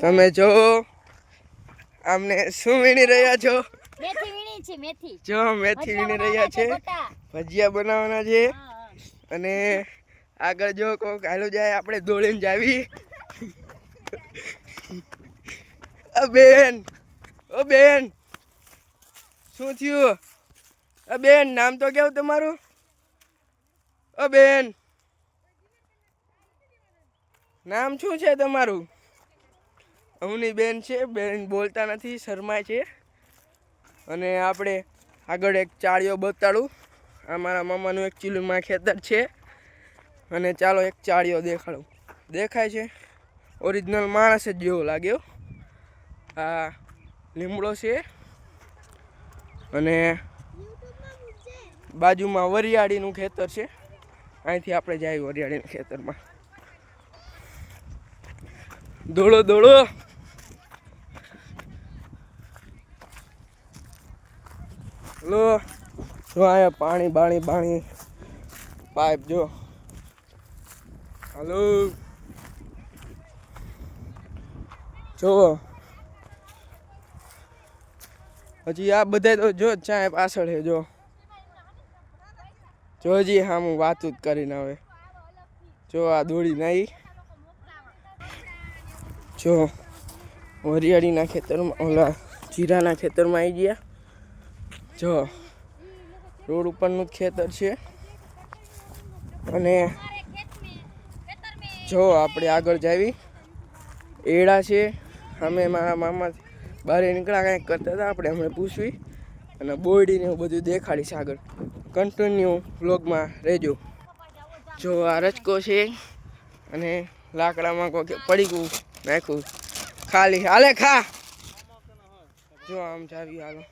તમે જો આમને શું વીણી રહ્યા છો? મેથી વીણી છે. મેથી જો મેથી વીણી રહ્યા છે. ભજીયા બનાવવાના છે. અને આગળ જો કોક હાલો જાય આપણે દોડીને જાવી. ઓ બેન શું થયું? બેન નામ તો કેવું તમારું? બેન નામ શું છે તમારું? અમની બેન છે. બેન બોલતા નથી, શરમાય છે. અને આપણે આગળ એક ચાળીઓ બતાડું. આ મારા મામાનું એક ચીલુમાં ખેતર છે. અને ચાલો એક ચાળીઓ દેખાડું. દેખાય છે? ઓરિજિનલ માણસ જ જેવો લાગ્યો. આ લીમડો છે. અને બાજુમાં વરિયાળીનું ખેતર છે. અહીંથી આપણે જાય વરિયાળીના ખેતરમાં. દોડો દોડો. લો જો અહીંયા પાણી બાણી પાઇપ જો. હાલો જો હજી આ બધા તો જો ચાય પાછળ છે. જો હજી હા હું વાતું જ કરીને હવે જો આ દોડી નાઈ. જો વરિયાળીના ખેતરમાં ઓલા જીરાના ખેતરમાં આવી ગયા. જો રોડ ઉપરનું જ ખેતર છે. અને જો આપણે આગળ જાવી એડા છે. અમે મારા મામા બહાર નીકળ્યા કંઈક કરતા હતા. આપણે હમણાં પૂછવી અને બોયડીને એવું બધું દેખાડીશ આગળ. કન્ટિન્યુ વ્લોગમાં રહેજો. જો આ રચકો છે. અને લાકડામાં કોઈ પડીકું નાખ્યું ખાલી. હાલે ખા. જો આમ જાવી હાલો.